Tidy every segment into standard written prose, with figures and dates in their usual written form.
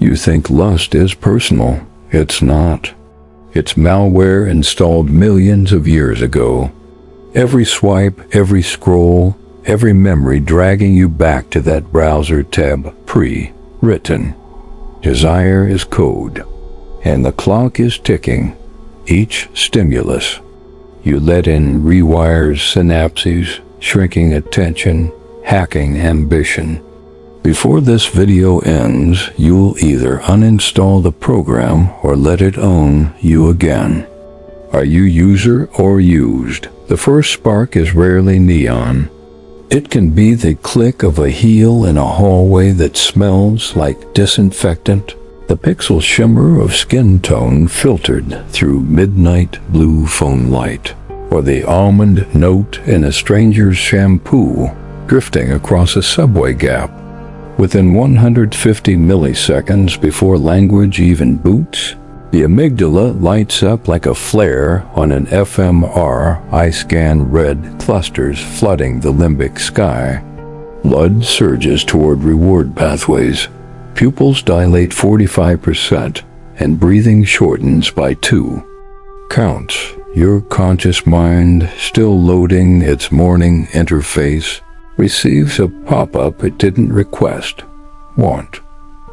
You think lust is personal. It's not. It's malware installed millions of years ago. Every swipe, every scroll, every memory dragging you back to that browser tab pre-written. Desire is code, and the clock is ticking. Each stimulus. You let in rewires synapses, shrinking attention, hacking ambition. Before this video ends, you'll either uninstall the program or let it own you again. Are you user or used? The first spark is rarely neon. It can be the click of a heel in a hallway that smells like disinfectant, the pixel shimmer of skin tone filtered through midnight blue phone light, or the almond note in a stranger's shampoo drifting across a subway gap. Within 150 milliseconds before language even boots, the amygdala lights up like a flare on an fMRI scan, red clusters flooding the limbic sky. Blood surges toward reward pathways. Pupils dilate 45%, and breathing shortens by 2 counts. Your conscious mind, still loading its morning interface, receives a pop-up it didn't request. Want.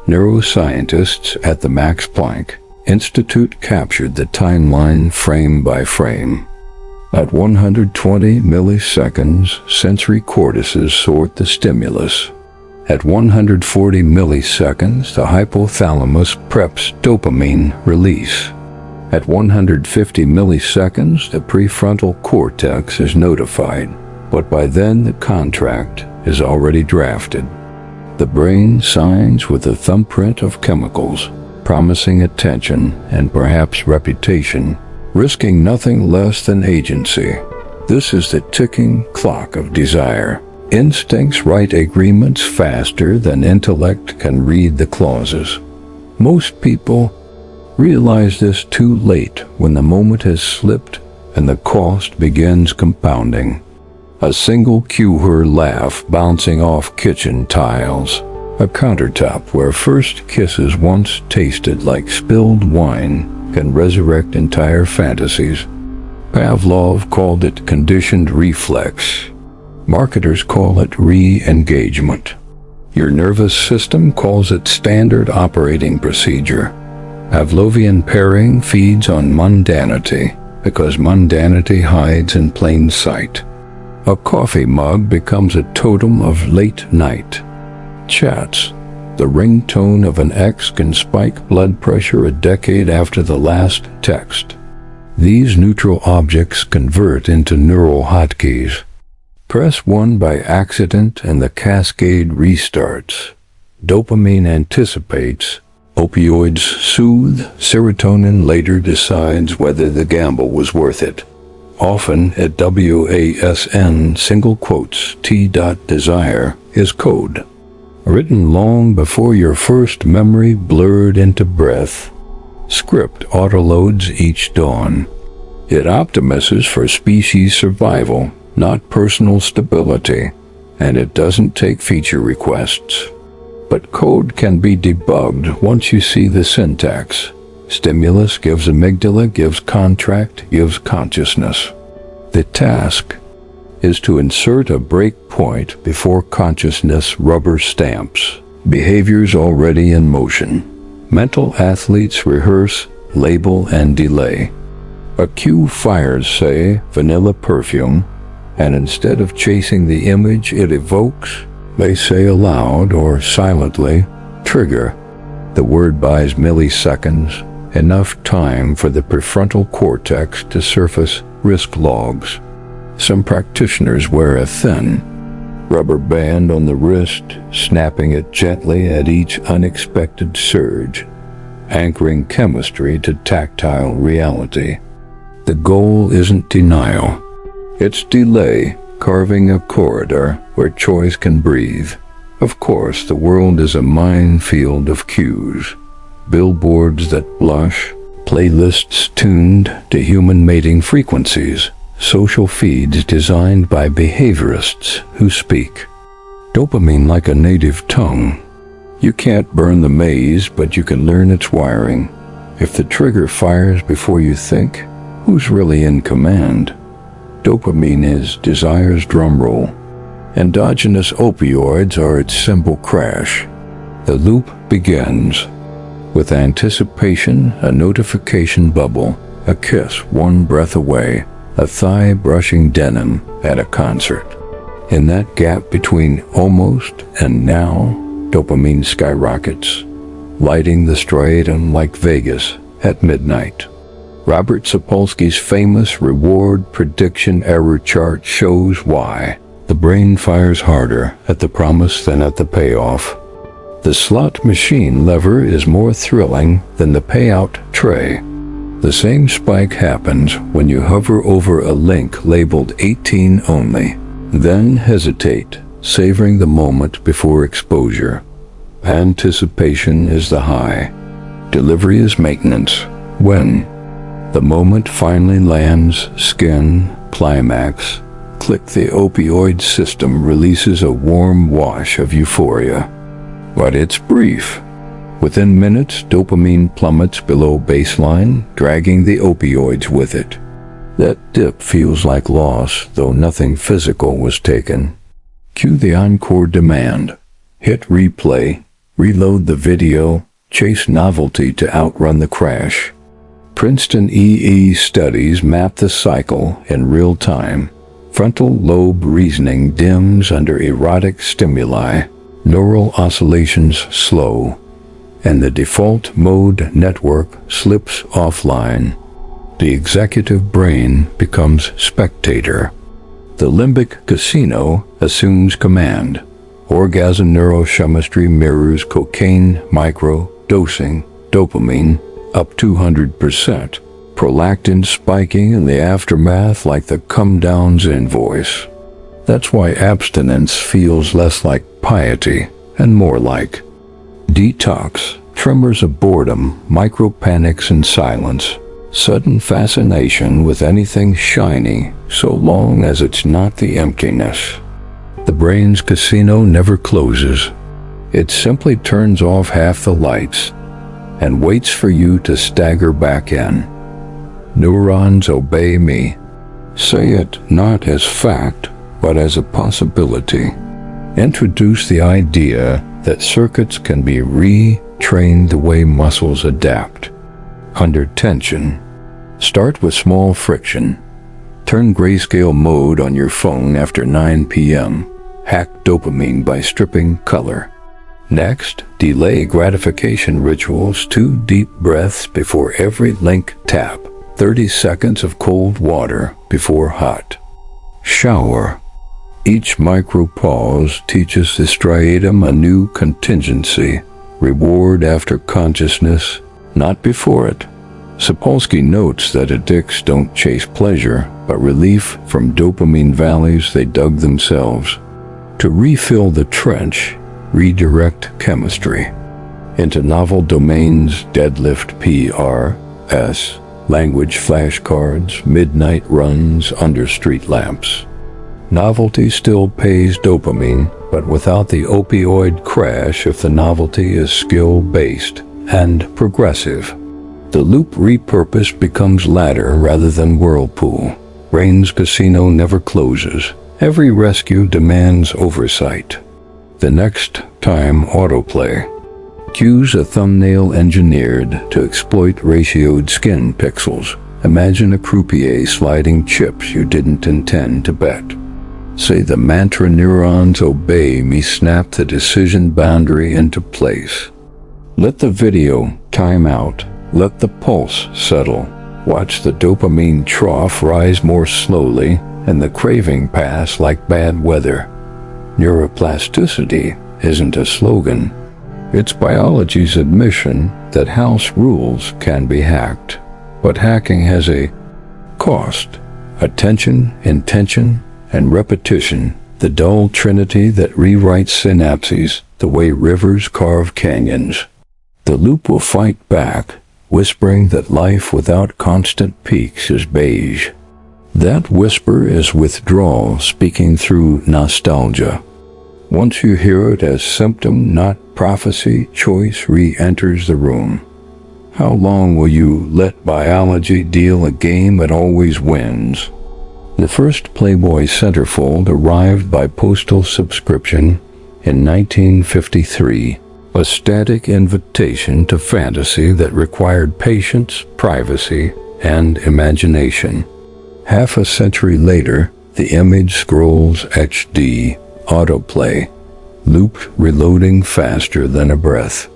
Neuroscientists at the Max Planck Institute captured the timeline frame by frame. At 120 milliseconds, sensory cortices sort the stimulus. At 140 milliseconds, the hypothalamus preps dopamine release. At 150 milliseconds, the prefrontal cortex is notified, but by then the contract is already drafted. The brain signs with a thumbprint of chemicals, promising attention and perhaps reputation, risking nothing less than agency. This is the ticking clock of desire. Instincts write agreements faster than intellect can read the clauses. Most people realize this too late, when the moment has slipped and the cost begins compounding. A single cue-her laugh bouncing off kitchen tiles, a countertop where first kisses once tasted like spilled wine can resurrect entire fantasies. Pavlov called it conditioned reflex. Marketers call it re-engagement. Your nervous system calls it standard operating procedure. Pavlovian pairing feeds on mundanity, because mundanity hides in plain sight. A coffee mug becomes a totem of late night chats. The ringtone of an ex can spike blood pressure a decade after the last text. These neutral objects convert into neural hotkeys. Press one by accident and the cascade restarts. Dopamine anticipates. Opioids soothe. Serotonin later decides whether the gamble was worth it. Often at WASN, single quotes, T.desire is code. Written long before your first memory blurred into breath. Script autoloads each dawn. It optimizes for species survival, not personal stability, and it doesn't take feature requests. But code can be debugged once you see the syntax. Stimulus gives amygdala, gives contract, gives consciousness. The task is to insert a breakpoint before consciousness rubber stamps. Behaviors already in motion. Mental athletes rehearse, label, and delay. A cue fires, say, vanilla perfume, and instead of chasing the image it evokes, they say aloud or silently, trigger. The word buys milliseconds, enough time for the prefrontal cortex to surface risk logs. Some practitioners wear a thin rubber band on the wrist, snapping it gently at each unexpected surge, anchoring chemistry to tactile reality. The goal isn't denial. It's delay, carving a corridor where choice can breathe. Of course, the world is a minefield of cues. Billboards that blush, playlists tuned to human mating frequencies, social feeds designed by behaviorists who speak dopamine like a native tongue. You can't burn the maze, but you can learn its wiring. If the trigger fires before you think, who's really in command? Dopamine is desire's drumroll. Endogenous opioids are its cymbal crash. The loop begins with anticipation, a notification bubble, a kiss one breath away, a thigh-brushing denim at a concert. In that gap between almost and now, dopamine skyrockets, lighting the striatum like Vegas at midnight. Robert Sapolsky's famous reward prediction error chart shows why. The brain fires harder at the promise than at the payoff. The slot machine lever is more thrilling than the payout tray. The same spike happens when you hover over a link labeled 18 only. Then hesitate, savoring the moment before exposure. Anticipation is the high. Delivery is maintenance. When the moment finally lands, skin, climax, click, the opioid system releases a warm wash of euphoria. But it's brief. Within minutes, dopamine plummets below baseline, dragging the opioids with it. That dip feels like loss, though nothing physical was taken. Cue the encore demand. Hit replay, reload the video, chase novelty to outrun the crash. Princeton EE studies map the cycle in real time. Frontal lobe reasoning dims under erotic stimuli. Neural oscillations slow, and the default mode network slips offline. The executive brain becomes spectator. The limbic casino assumes command. Orgasm neurochemistry mirrors cocaine micro-dosing, dopamine up 200%, prolactin spiking in the aftermath like the come-down's invoice. That's why abstinence feels less like piety and more like detox, tremors of boredom, micro-panics in silence, sudden fascination with anything shiny so long as it's not the emptiness. The brain's casino never closes. It simply turns off half the lights and waits for you to stagger back in. Neurons obey me. Say it not as fact, but as a possibility. Introduce the idea that circuits can be retrained the way muscles adapt. Under tension, start with small friction. Turn grayscale mode on your phone after 9 p.m. Hack dopamine by stripping color. Next, delay gratification rituals, 2 deep breaths before every link tap, 30 seconds of cold water before hot. Shower. Each micro-pause teaches the striatum a new contingency, reward after consciousness, not before it. Sapolsky notes that addicts don't chase pleasure, but relief from dopamine valleys they dug themselves. To refill the trench, redirect chemistry into novel domains, deadlift PRS, language flashcards, midnight runs under street lamps. Novelty still pays dopamine, but without the opioid crash if the novelty is skill-based and progressive. The loop repurposed becomes ladder rather than whirlpool. Brain's casino never closes. Every rescue demands oversight. The next time autoplay. Cues a thumbnail engineered to exploit ratioed skin pixels. Imagine a croupier sliding chips you didn't intend to bet. Say the mantra, neurons obey me, snap the decision boundary into place. Let the video time out. Let the pulse settle. Watch the dopamine trough rise more slowly and the craving pass like bad weather. Neuroplasticity isn't a slogan. It's biology's admission that house rules can be hacked. But hacking has a cost. Attention, intention, and repetition. The dull trinity that rewrites synapses the way rivers carve canyons. The loop will fight back, whispering that life without constant peaks is beige. That whisper is withdrawal speaking through nostalgia. Once you hear it as symptom, not prophecy, choice re-enters the room. How long will you let biology deal a game it always wins? The first Playboy centerfold arrived by postal subscription in 1953, a static invitation to fantasy that required patience, privacy, and imagination. Half a century later, the image scrolls HD, autoplay, looped, reloading faster than a breath.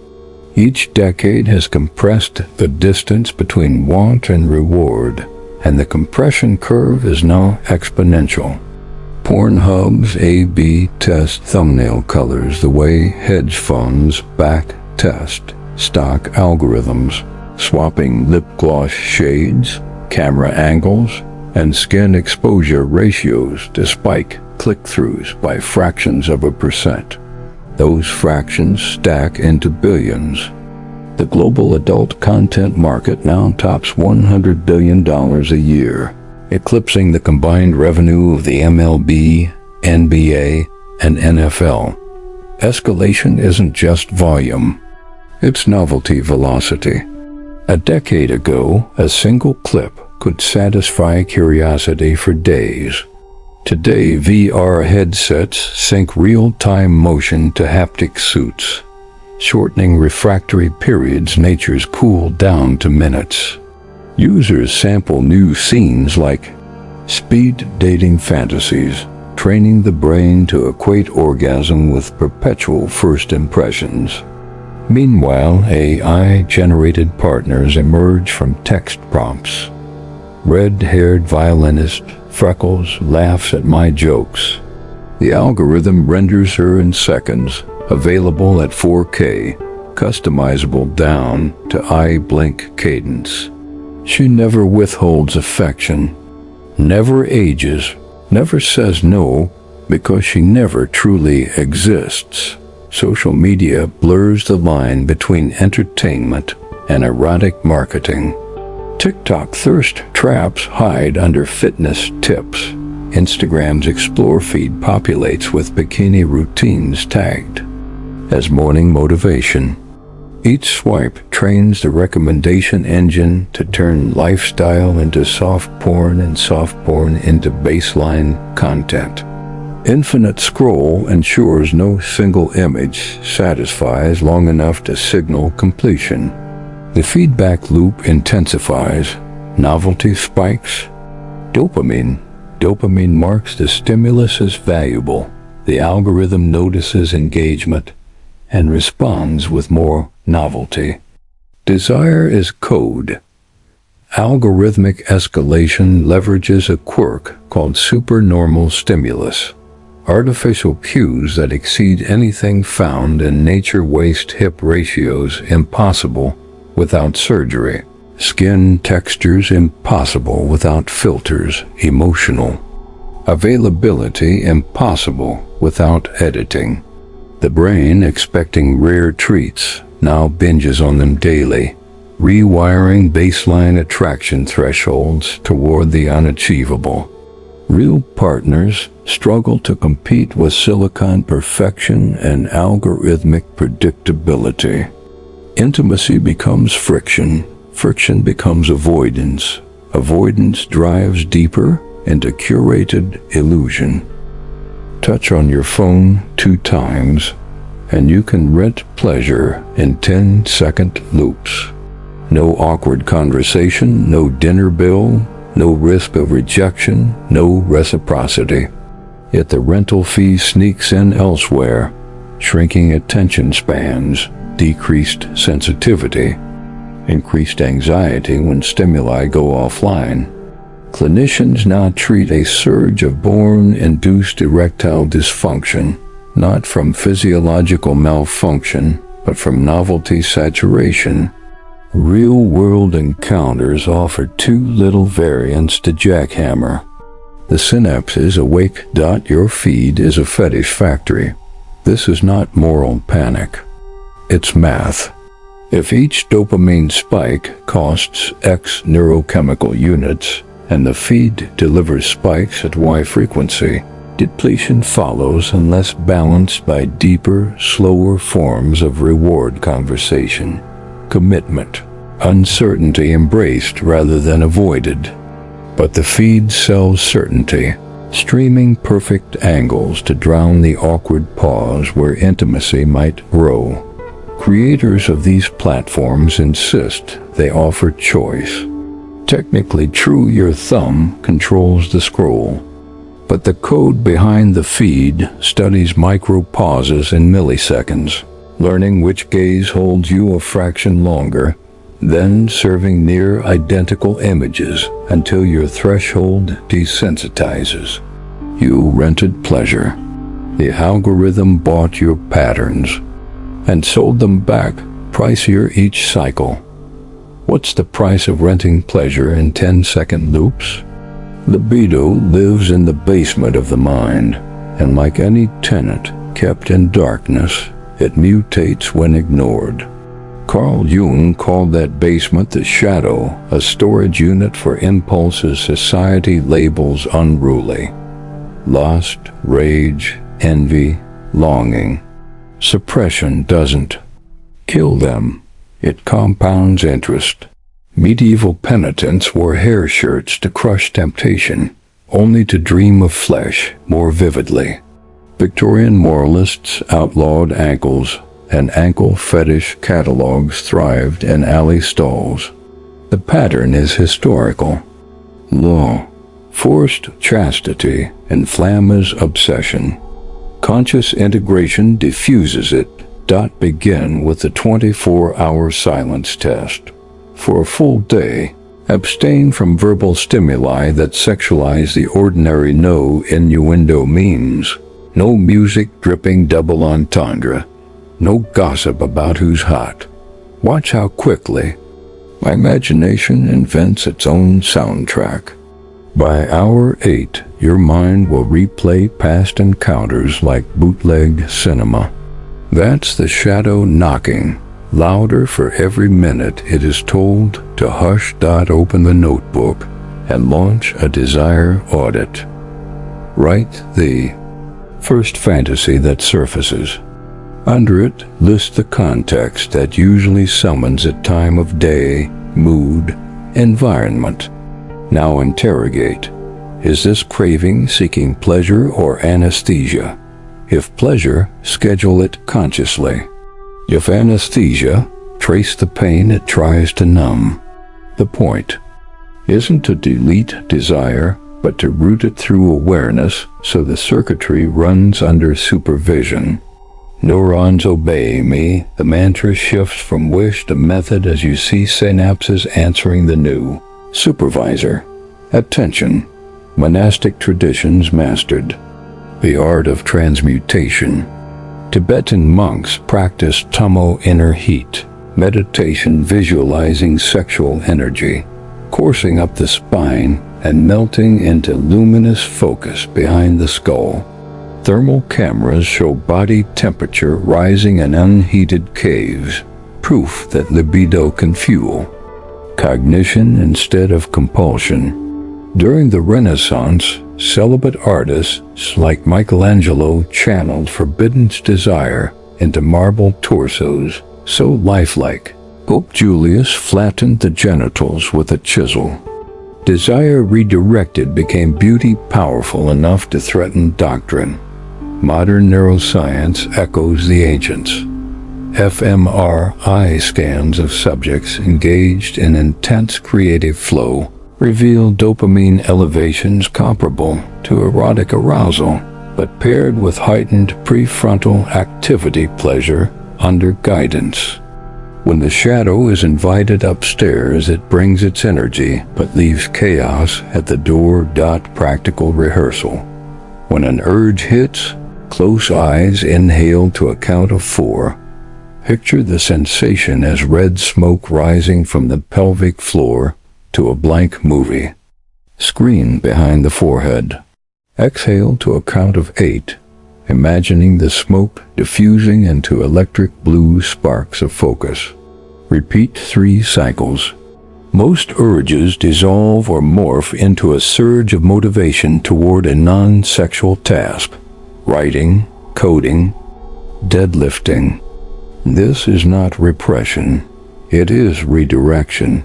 Each decade has compressed the distance between want and reward, and the compression curve is now exponential. Pornhub's A/B test thumbnail colors the way hedge funds back test stock algorithms, swapping lip gloss shades, camera angles, and skin exposure ratios to spike click-throughs by fractions of a percent. Those fractions stack into billions. The global adult content market now tops $100 billion a year, eclipsing the combined revenue of the MLB, NBA, and NFL. Escalation isn't just volume, it's novelty velocity. A decade ago, a single clip could satisfy curiosity for days. Today, VR headsets sync real-time motion to haptic suits, shortening refractory periods nature's cooled down to minutes. Users sample new scenes like speed dating fantasies, training the brain to equate orgasm with perpetual first impressions. Meanwhile, AI-generated partners emerge from text prompts. Red-haired violinist Freckles laughs at my jokes. The algorithm renders her in seconds, available at 4K, customizable down to eye blink cadence. She never withholds affection, never ages, never says no, because she never truly exists. Social media blurs the line between entertainment and erotic marketing. TikTok thirst traps hide under fitness tips. Instagram's Explore feed populates with bikini routines tagged as morning motivation. Each swipe trains the recommendation engine to turn lifestyle into soft porn and soft porn into baseline content. Infinite scroll ensures no single image satisfies long enough to signal completion. The feedback loop intensifies, novelty spikes. Dopamine marks the stimulus as valuable. The algorithm notices engagement and responds with more novelty. Desire is code. Algorithmic escalation leverages a quirk called supernormal stimulus. Artificial cues that exceed anything found in nature waste hip ratios impossible without surgery. Skin textures impossible without filters, emotional. Availability impossible without editing. The brain, expecting rare treats, now binges on them daily, rewiring baseline attraction thresholds toward the unachievable. Real partners struggle to compete with silicon perfection and algorithmic predictability. Intimacy becomes friction. Friction becomes avoidance. Avoidance drives deeper into curated illusion. Touch on your phone 2 times, and you can rent pleasure in 10-second loops. No awkward conversation, no dinner bill, no risk of rejection, no reciprocity. Yet the rental fee sneaks in elsewhere, shrinking attention spans, decreased sensitivity, increased anxiety when stimuli go offline. Clinicians now treat a surge of porn-induced erectile dysfunction, not from physiological malfunction, but from novelty saturation. Real-world encounters offer too little variance to jackhammer. The synapses awake. Your feed is a fetish factory. This is not moral panic. It's math. If each dopamine spike costs X neurochemical units, and the feed delivers spikes at Y frequency, Depletion follows unless balanced by deeper, slower forms of reward conversation, commitment, uncertainty embraced rather than avoided. But the feed sells certainty, streaming perfect angles to drown the awkward pause where intimacy might grow. Creators of these platforms insist they offer choice. Technically true, your thumb controls the scroll, but the code behind the feed studies micro pauses in milliseconds, learning which gaze holds you a fraction longer, then serving near identical images until your threshold desensitizes. You rented pleasure. The algorithm bought your patterns and sold them back, pricier each cycle. What's the price of renting pleasure in 10-second loops? Libido lives in the basement of the mind, and like any tenant kept in darkness, it mutates when ignored. Carl Jung called that basement the shadow, a storage unit for impulses society labels unruly. Lust, rage, envy, longing. Suppression doesn't kill them. It compounds interest. Medieval penitents wore hair shirts to crush temptation, only to dream of flesh more vividly. Victorian moralists outlawed ankles, and ankle fetish catalogs thrived in alley stalls. The pattern is historical. Law, forced chastity, inflames obsession. Conscious integration diffuses it. Begin with the 24-hour silence test. For a full day, abstain from verbal stimuli that sexualize the ordinary. No innuendo memes. No music dripping double entendre. No gossip about who's hot. Watch how quickly my imagination invents its own soundtrack. By hour 8, your mind will replay past encounters like bootleg cinema. That's the shadow knocking, louder for every minute it is told to hush. Open the notebook and launch a desire audit. Write the first fantasy that surfaces. Under it, list the context that usually summons at time of day, mood, environment. Now interrogate. Is this craving seeking pleasure or anesthesia? If pleasure, schedule it consciously. If anesthesia, trace the pain it tries to numb. The point isn't to delete desire, but to route it through awareness so the circuitry runs under supervision. Neurons obey me. The mantra shifts from wish to method as you see synapses answering the new supervisor. Attention. Monastic traditions mastered the art of transmutation. Tibetan monks practiced tamo, inner heat, meditation visualizing sexual energy, coursing up the spine and melting into luminous focus behind the skull. Thermal cameras show body temperature rising in unheated caves, proof that libido can fuel cognition instead of compulsion. During the Renaissance, celibate artists like Michelangelo channeled forbidden desire into marble torsos, so lifelike. Pope Julius flattened the genitals with a chisel. Desire redirected became beauty powerful enough to threaten doctrine. Modern neuroscience echoes the ancients. fMRI scans of subjects engaged in intense creative flow reveal dopamine elevations comparable to erotic arousal, but paired with heightened prefrontal activity pleasure under guidance. When the shadow is invited upstairs, it brings its energy, but leaves chaos at the door. Practical rehearsal. When an urge hits, close eyes inhale to a count of 4. Picture the sensation as red smoke rising from the pelvic floor to a blank movie screen behind the forehead. Exhale to a count of 8, imagining the smoke diffusing into electric blue sparks of focus. Repeat 3 cycles. Most urges dissolve or morph into a surge of motivation toward a non-sexual task. Writing, coding, deadlifting. This is not repression. It is redirection.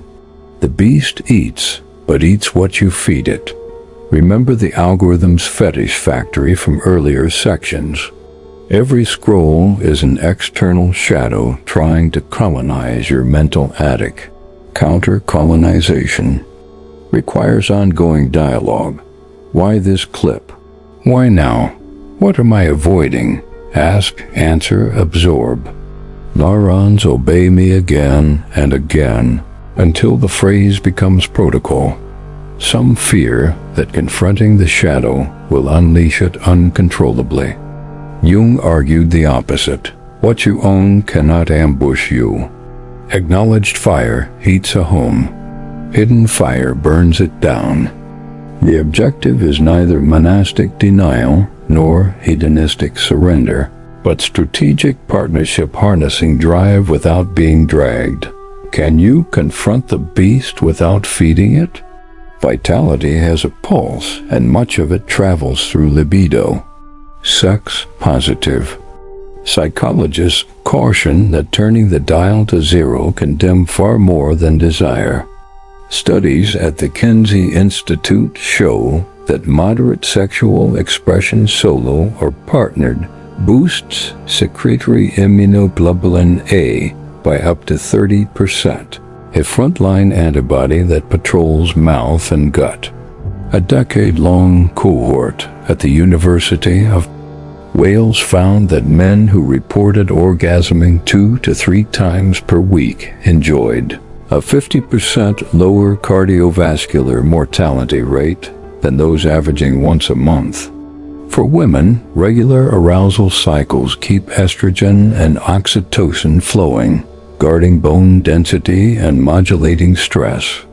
The beast eats, but eats what you feed it. Remember the algorithm's fetish factory from earlier sections. Every scroll is an external shadow trying to colonize your mental attic. Counter-colonization requires ongoing dialogue. Why this clip? Why now? What am I avoiding? Ask, answer, absorb. Neurons obey me again and again until the phrase becomes protocol. Some fear that confronting the shadow will unleash it uncontrollably. Jung argued the opposite. What you own cannot ambush you. Acknowledged fire heats a home. Hidden fire burns it down. The objective is neither monastic denial nor hedonistic surrender, but strategic partnership harnessing drive without being dragged. Can you confront the beast without feeding it? Vitality has a pulse, and much of it travels through libido. Sex positive. Psychologists caution that turning the dial to zero can dim far more than desire. Studies at the Kinsey Institute show that moderate sexual expression solo or partnered boosts secretory immunoglobulin A by up to 30%, a frontline antibody that patrols mouth and gut. A decade-long cohort at the University of Wales found that men who reported orgasming 2 to 3 times per week enjoyed a 50% lower cardiovascular mortality rate than those averaging once a month. For women, regular arousal cycles keep estrogen and oxytocin flowing, guarding bone density and modulating stress.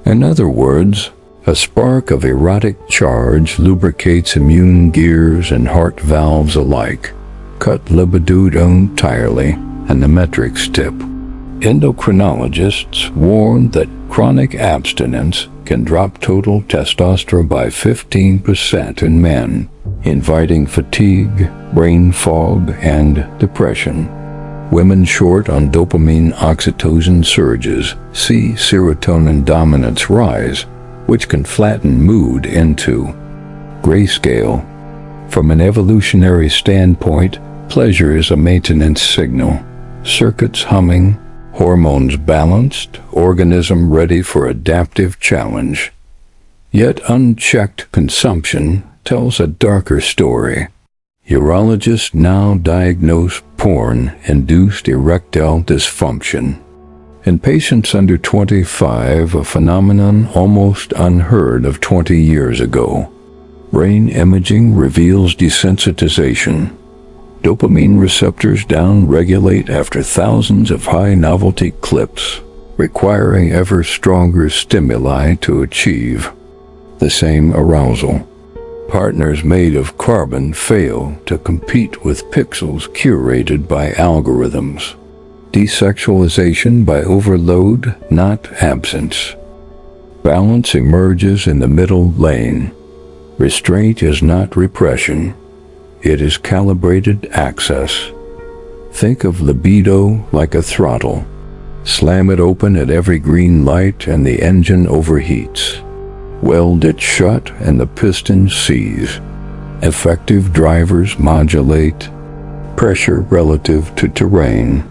In other words, a spark of erotic charge lubricates immune gears and heart valves alike. Cut libido entirely, and the metrics tip. Endocrinologists warn that chronic abstinence can drop total testosterone by 15% in men, inviting fatigue, brain fog, and depression. Women short on dopamine oxytocin surges see serotonin dominance rise, which can flatten mood into grayscale. From an evolutionary standpoint, pleasure is a maintenance signal. Circuits humming, hormones balanced, organism ready for adaptive challenge. Yet unchecked consumption tells a darker story. Urologists now diagnose porn-induced erectile dysfunction. In patients under 25, a phenomenon almost unheard of 20 years ago. Brain imaging reveals desensitization. Dopamine receptors down-regulate after thousands of high-novelty clips, requiring ever stronger stimuli to achieve the same arousal. Partners made of carbon fail to compete with pixels curated by algorithms. Desexualization by overload, not absence. Balance emerges in the middle lane. Restraint is not repression. It is calibrated access. Think of libido like a throttle. Slam it open at every green light and the engine overheats. Weld it shut and the piston seize. Effective drivers modulate pressure relative to terrain.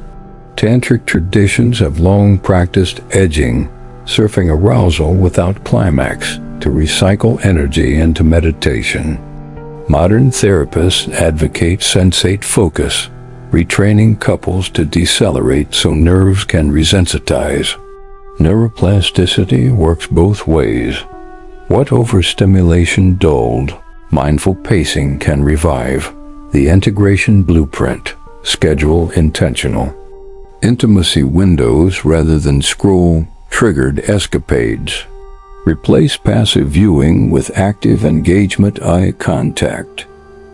Tantric traditions have long practiced edging, surfing arousal without climax to recycle energy into meditation. Modern therapists advocate sensate focus, retraining couples to decelerate so nerves can resensitize. Neuroplasticity works both ways. What overstimulation dulled, mindful pacing can revive. The integration blueprint, schedule intentional. Intimacy windows rather than scroll-triggered escapades. Replace passive viewing with active engagement, eye contact.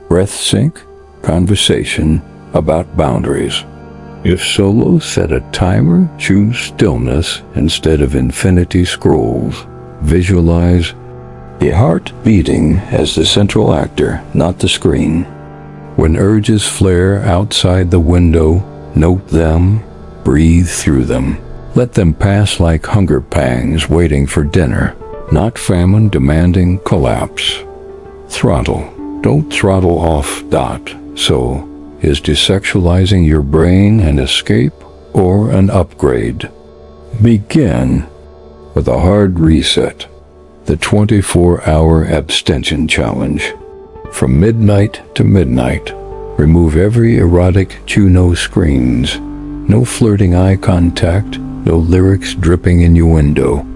Breath sync, conversation about boundaries. If solo, set a timer, choose stillness instead of infinity scrolls. Visualize the heart beating as the central actor, not the screen. When urges flare outside the window, note them, breathe through them. Let them pass like hunger pangs waiting for dinner, not famine demanding collapse. Throttle. Don't throttle off. So, is desexualizing your brain an escape or an upgrade? Begin with a hard reset. The 24-hour Abstention Challenge. From midnight to midnight, remove every erotic Juno screens. No flirting eye contact, no lyrics dripping innuendo.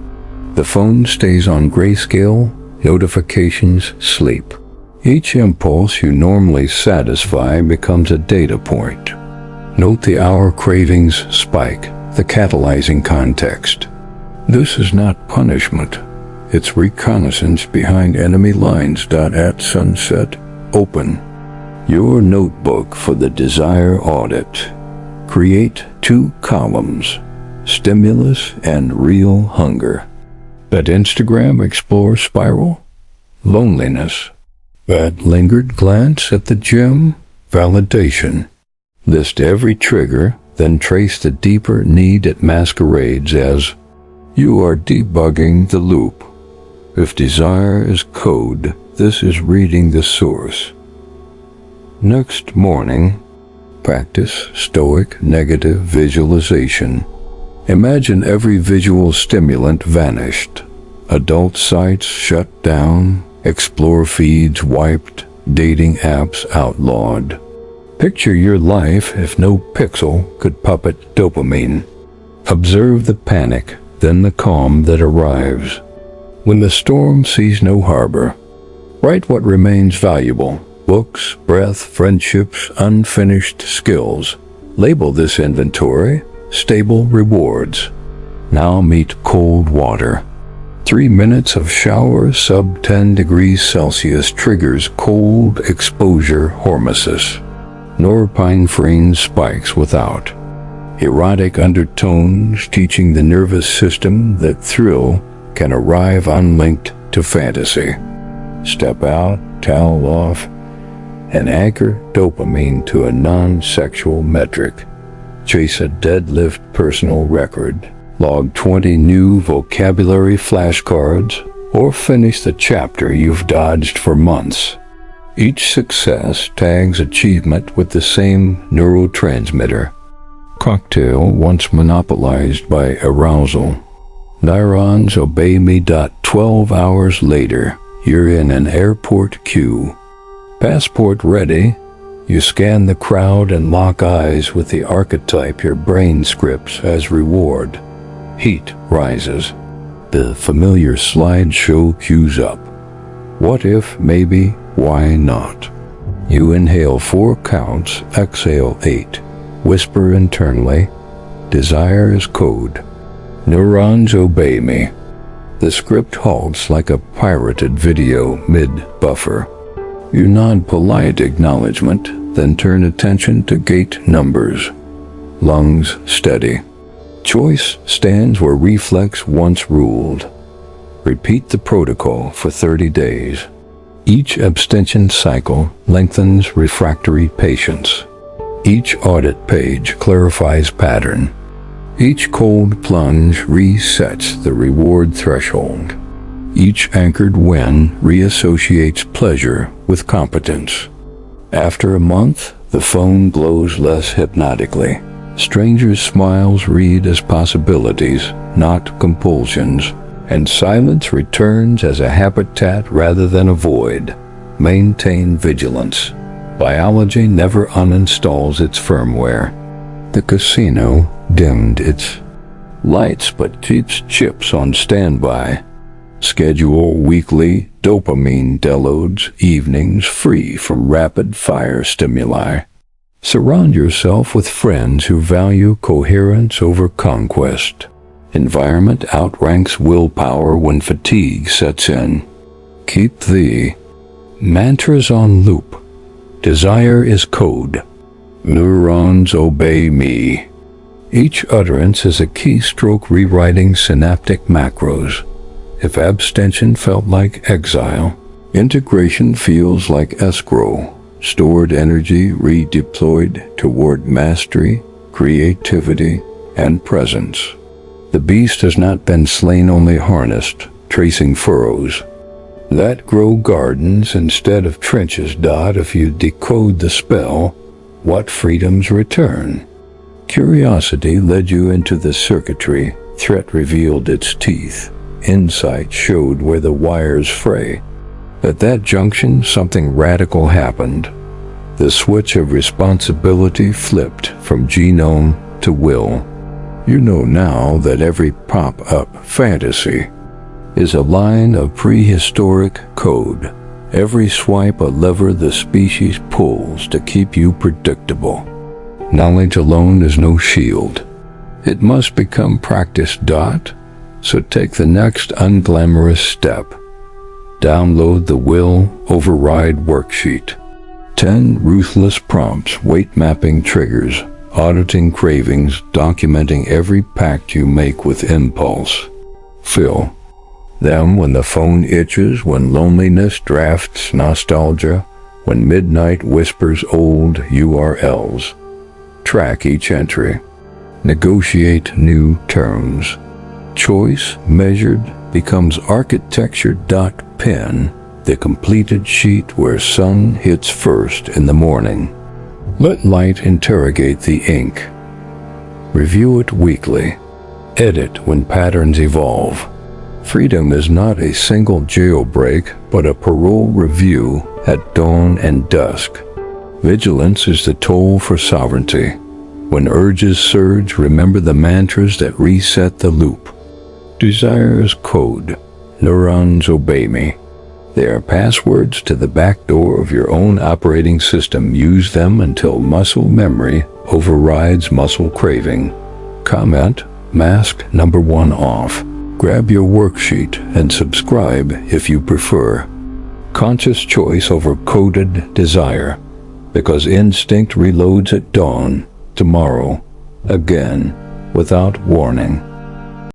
The phone stays on grayscale, notifications sleep. Each impulse you normally satisfy becomes a data point. Note the hour cravings spike, the catalyzing context. This is not punishment. It's reconnaissance behind enemy lines. At sunset, open your notebook for the desire audit. Create 2 columns, stimulus and real hunger. That Instagram explore spiral, loneliness. That lingered glance at the gym, validation. List every trigger, then trace the deeper need it masquerades as. You are debugging the loop. If desire is code, this is reading the source. Next morning, practice stoic negative visualization. Imagine every visual stimulant vanished. Adult sites shut down, explore feeds wiped, dating apps outlawed. Picture your life if no pixel could puppet dopamine. Observe the panic, then the calm that arrives. When the storm sees no harbor, write what remains valuable. Books, breath, friendships, unfinished skills. Label this inventory, stable rewards. Now meet cold water. 3 minutes of shower sub 10 degrees Celsius triggers cold exposure hormesis. Norepinephrine spikes without. Erotic undertones teaching the nervous system that thrill can arrive unlinked to fantasy. Step out, towel off, and anchor dopamine to a non-sexual metric. Chase a deadlift personal record. Log 20 new vocabulary flashcards, or finish the chapter you've dodged for months. Each success tags achievement with the same neurotransmitter. Cocktail once monopolized by arousal. Neurons obey me. 12 hours later, you're in an airport queue. Passport ready, you scan the crowd and lock eyes with the archetype your brain scripts as reward. Heat rises. The familiar slideshow cues up. What if, maybe, why not? You inhale 4 counts, exhale 8. Whisper internally, desire is code. Neurons obey me. The script halts like a pirated video mid-buffer. You nod polite acknowledgement, then turn attention to gate numbers. Lungs steady. Choice stands where reflex once ruled. Repeat the protocol for 30 days. Each abstention cycle lengthens refractory patience. Each audit page clarifies pattern. Each cold plunge resets the reward threshold. Each anchored win reassociates pleasure with competence. After a month, the phone glows less hypnotically. Strangers' smiles read as possibilities, not compulsions, and silence returns as a habitat rather than a void. Maintain vigilance. Biology never uninstalls its firmware. The casino dimmed its lights but keeps chips on standby. Schedule weekly dopamine deloads, evenings free from rapid-fire stimuli. Surround yourself with friends who value coherence over conquest. Environment outranks willpower when fatigue sets in. Keep the mantras on loop. Desire is code. Neurons obey me. Each utterance is a keystroke rewriting synaptic macros. If abstention felt like exile, integration feels like escrow, stored energy redeployed toward mastery, creativity, and presence. The beast has not been slain, only harnessed, tracing furrows that grow gardens instead of trenches. If you decode the spell, what freedoms return? Curiosity led you into the circuitry, threat revealed its teeth, insight showed where the wires fray. At that junction, something radical happened. The switch of responsibility flipped from genome to will. You know now that every pop-up fantasy is a line of prehistoric code. Every swipe a lever the species pulls to keep you predictable. Knowledge alone is no shield. It must become practice. So take the next unglamorous step. Download the Will Override worksheet. 10 ruthless prompts, weight mapping triggers, auditing cravings, documenting every pact you make with impulse. Fill them when the phone itches, when loneliness drafts nostalgia, when midnight whispers old URLs. Track each entry. Negotiate new terms. Choice measured becomes architecture. Pen, the completed sheet where sun hits first in the morning. Let light interrogate the ink. Review it weekly. Edit when patterns evolve. Freedom is not a single jailbreak, but a parole review at dawn and dusk. Vigilance is the toll for sovereignty. When urges surge, remember the mantras that reset the loop. Desire is code. Neurons obey me. They are passwords to the back door of your own operating system. Use them until muscle memory overrides muscle craving. Comment, mask number 1 off. Grab your worksheet and subscribe if you prefer. Conscious choice over coded desire, because instinct reloads at dawn, tomorrow, again, without warning.